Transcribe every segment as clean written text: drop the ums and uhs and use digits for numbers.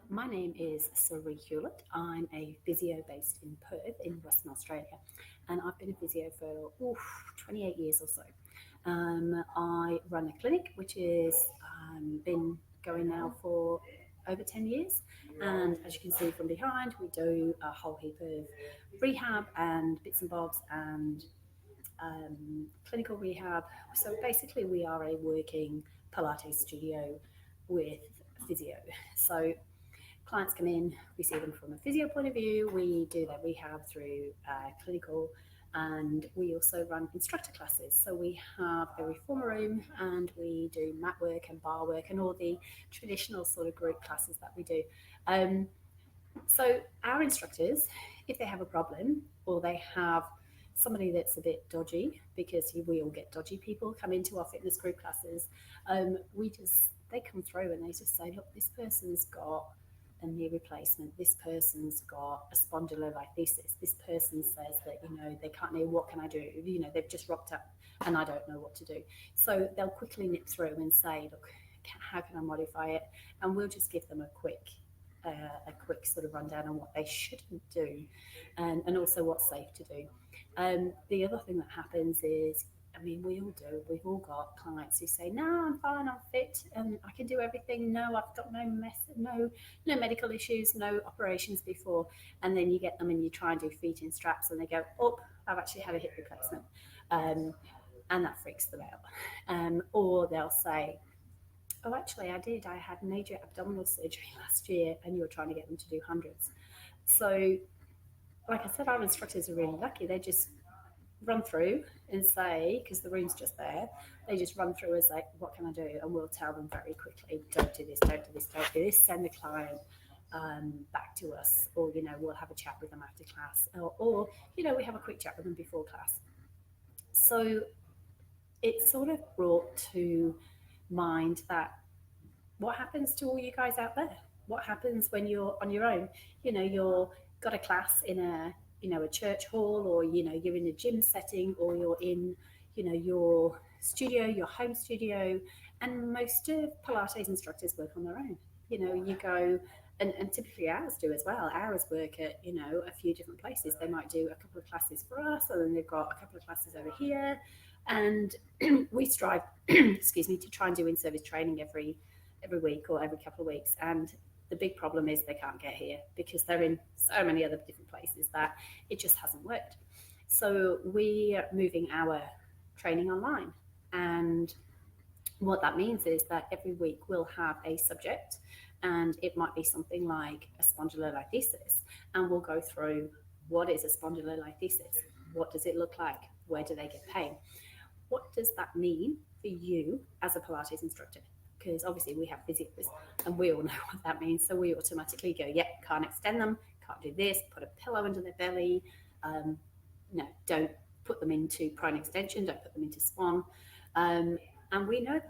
My name is Sari Hewlett. I'm a physio based in Perth in Western Australia, and I've been a physio for 28 years or so. I run a clinic which is been going now for over 10 years, and as you can see from behind, we do a whole heap of rehab and bits and bobs and clinical rehab. So basically, we are a working Pilates studio with physio. So clients come in, we see them from a physio point of view, we do their rehab through clinical, and we also run instructor classes. So we have a reformer room and we do mat work and bar work and all the traditional sort of group classes that we do. Um, so our instructors, if they have a problem or they have somebody that's a bit dodgy, because we all get dodgy people come into our fitness group classes, they come through and they just say, look, this person's got a knee replacement, this person's got a spondylolisthesis, this person says that, they can't knee, what can I do? They've just rocked up and I don't know what to do. So they'll quickly nip through and say, look, how can I modify it? And we'll just give them a quick sort of rundown on what they shouldn't do, and also what's safe to do. The other thing that happens is, we all do. We've all got clients who say, "No, I'm fine. I'm fit, and I can do everything. No, I've got no medical issues, no operations before." And then you get them, and you try and do feet in straps, and they go, "Oh, I've actually had a hip replacement," um, and that freaks them out. Or they'll say, "Oh, actually, I did. I had major abdominal surgery last year," and you're trying to get them to do hundreds. So, like I said, our instructors are really lucky. They just run through and say, because the room's just there, they just run through and say, what can I do? And we'll tell them very quickly, don't do this, don't do this, don't do this. Send the client back to us, or, we'll have a chat with them after class, or we have a quick chat with them before class. So it sort of brought to mind that what happens to all you guys out there? What happens when you're on your own? You're got a class in a church hall, or you're in a gym setting, or you're in your studio, your home studio, and most of Pilates instructors work on their own. You go, and typically ours do as well. Ours work at a few different places. They might do a couple of classes for us, and then they've got a couple of classes over here, and we strive excuse me, to try and do in-service training every week or every couple of weeks. And the big problem is they can't get here because they're in so many other different places that it just hasn't worked. So we are moving our training online. And what that means is that every week we'll have a subject, and it might be something like a spondylolisthesis. And we'll go through, what is a spondylolisthesis? What does it look like? Where do they get pain? What does that mean for you as a Pilates instructor? Because obviously we have physios and we all know what that means. So we automatically go, yep, can't extend them, can't do this, put a pillow under their belly. No, don't put them into prone extension, don't put them into swan. And we know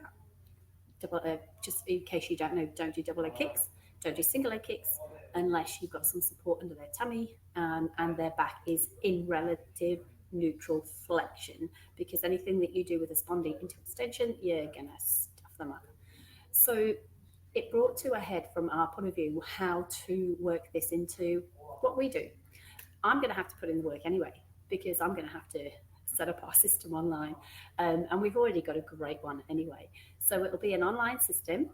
that. Just in case you don't know, don't do double leg kicks, don't do single leg kicks unless you've got some support under their tummy, and their back is in relative neutral flexion, because anything that you do with a spondy into extension, you're going to stuff them up. So it brought to a head from our point of view how to work this into what we do. I'm going to have to put in the work anyway, because I'm going to have to set up our system online. And we've already got a great one anyway. So it'll be an online system,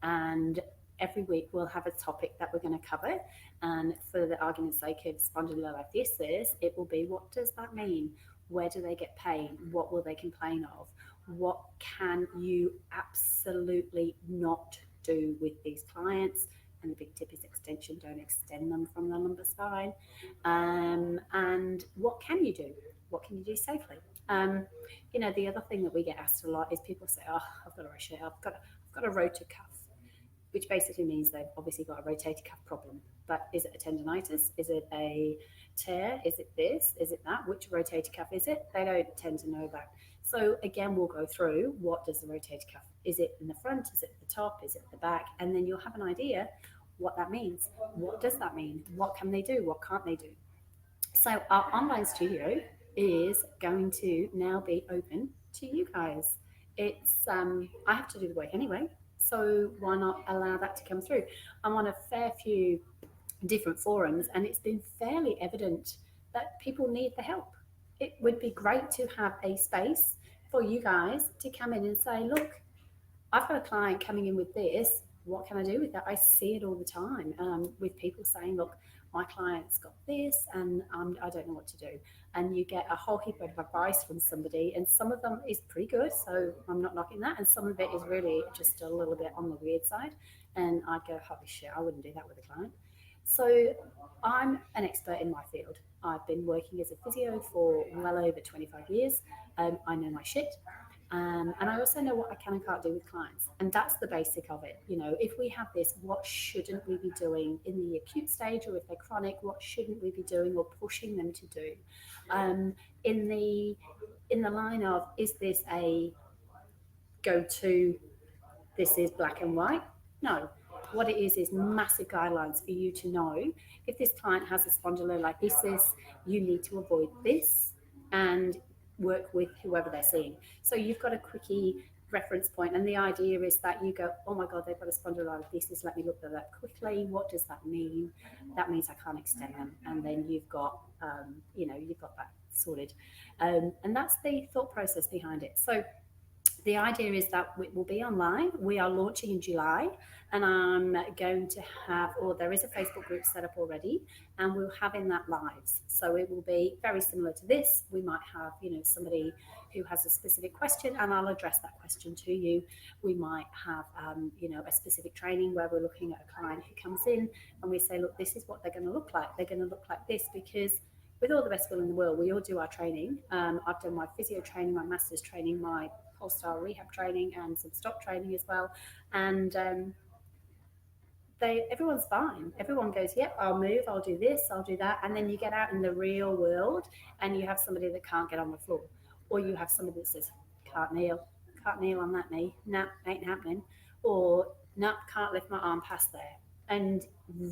and every week we'll have a topic that we're going to cover. And for the argument's sake of spondylolisthesis, it will be, what does that mean? Where do they get pain? What will they complain of? What can you absolutely not do with these clients? And the big tip is extension. Don't extend them from the lumbar spine. And what can you do? What can you do safely? The other thing that we get asked a lot is people say, "Oh, I've got a rotator cuff," which basically means they've obviously got a rotator cuff problem. But is it a tendonitis? Is it a tear? Is it this? Is it that? Which rotator cuff is it? They don't tend to know that. So again, we'll go through, what does the rotator cuff? Is it in the front? Is it at the top? Is it at the back? And then you'll have an idea what that means. What does that mean? What can they do? What can't they do? So our online studio is going to now be open to you guys. It's I have to do the work anyway, So why not allow that to come through? I'm on a fair few different forums, and it's been fairly evident that people need the help. It would be great to have a space for you guys to come in and say, look, I've got a client coming in with this. What can I do with that? I see it all the time with people saying, look, my client's got this and I don't know what to do. And you get a whole heap of advice from somebody, and some of them is pretty good, so I'm not knocking that. And some of it is really just a little bit on the weird side. And I'd go, holy shit, I wouldn't do that with a client. So I'm an expert in my field. I've been working as a physio for well over 25 years. I know my shit. And I also know what I can and can't do with clients. And that's the basic of it. You know, if we have this, what shouldn't we be doing in the acute stage, or if they're chronic, what shouldn't we be doing or pushing them to do? Um, in the line of, is this a go-to, this is black and white? No. What it is massive guidelines for you to know if this client has a spondylolisthesis, you need to avoid this and work with whoever they're seeing. So you've got a quickie reference point, and the idea is that you go, oh my god, they've got a spondylolisthesis, let me look at that quickly. What does that mean? That means I can't extend them. And then you've got you've got that sorted. And that's the thought process behind it. So the idea is that it will be online. We are launching in July, and I'm going to have, or there is a Facebook group set up already, and we'll have in that lives. So it will be very similar to this. We might have, somebody who has a specific question, and I'll address that question to you. We might have, a specific training where we're looking at a client who comes in, and we say, look, this is what they're going to look like. They're going to look like this, because with all the best will in the world, we all do our training. I've done my physio training, my master's training, my whole-style rehab training, and some stop training as well. And everyone's fine. Everyone goes, yep, I'll move, I'll do this, I'll do that. And then you get out in the real world, and you have somebody that can't get on the floor. Or you have somebody that says, can't kneel on that knee. Nah, ain't happening. Or, nah, can't lift my arm past there. And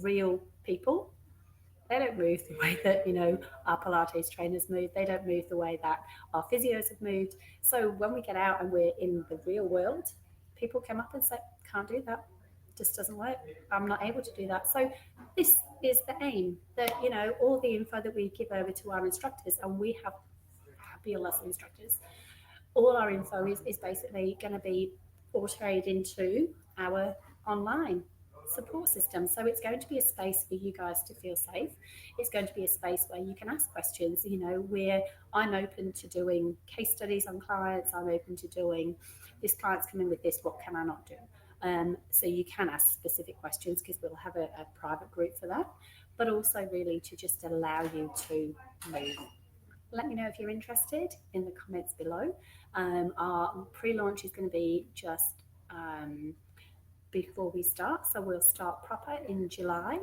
real people, they don't move the way that, our Pilates trainers move. They don't move the way that our physios have moved. So when we get out and we're in the real world, people come up and say, can't do that. Just doesn't work. I'm not able to do that. So this is the aim, that, all the info that we give over to our instructors, and we have fabulous instructors, all our info is basically going to be portrayed into our online support system. So it's going to be a space for you guys to feel safe. It's going to be a space where you can ask questions. Where I'm open to doing case studies on clients. I'm open to doing, this client's coming with this, what can I not do? So you can ask specific questions, because we'll have a private group for that, but also really to just allow you to move. Let me know if you're interested in the comments below. Our pre-launch is going to be just before we start. So we'll start proper in July.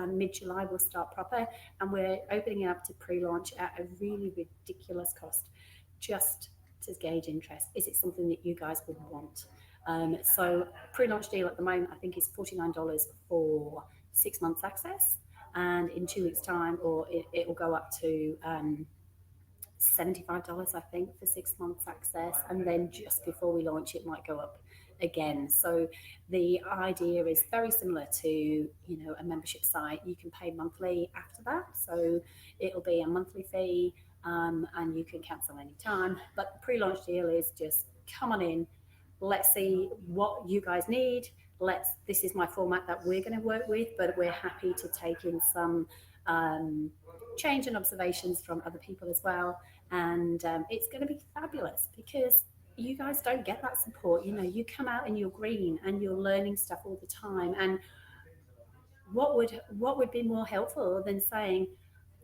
Mid-July we'll start proper, and we're opening it up to pre-launch at a really ridiculous cost, just to gauge interest. Is it something that you guys would want? So pre-launch deal at the moment, I think, is $49 for 6 months access, and in 2 weeks time, or it will go up to $75, I think, for 6 months access. And then just before we launch, it might go up again. So the idea is very similar to, a membership site. You can pay monthly after that. So it'll be a monthly fee, and you can cancel anytime. But the pre-launch deal is just come on in. Let's see what you guys need. This is my format that we're going to work with, but we're happy to take in some change and observations from other people as well. And it's going to be fabulous, because you guys don't get that support. You come out and you're green and you're learning stuff all the time. And what would be more helpful than saying,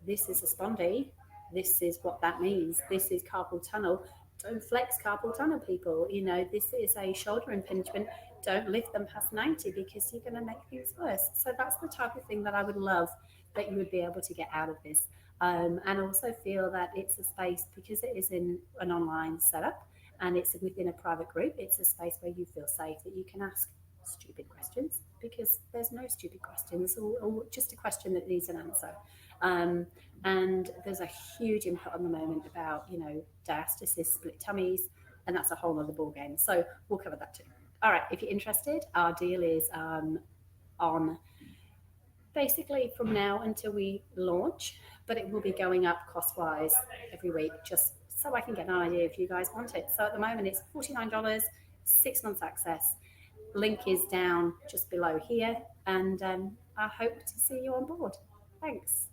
this is a spondy, this is what that means, this is carpal tunnel, don't flex carpal tunnel, people. This is a shoulder impingement, don't lift them past 90, because you're going to make things worse. So that's the type of thing that I would love that you would be able to get out of this. And also feel that it's a space, because it is in an online setup and it's within a private group, it's a space where you feel safe, that you can ask stupid questions, because there's no stupid questions, or just a question that needs an answer. And there's a huge input on the moment about, diastasis, split tummies, and that's a whole other ball game. So we'll cover that too. All right, if you're interested, our deal is on basically from now until we launch, but it will be going up cost-wise every week, just so I can get an idea if you guys want it. So at the moment it's $49, 6 months access. Link is down just below here, and I hope to see you on board. Thanks.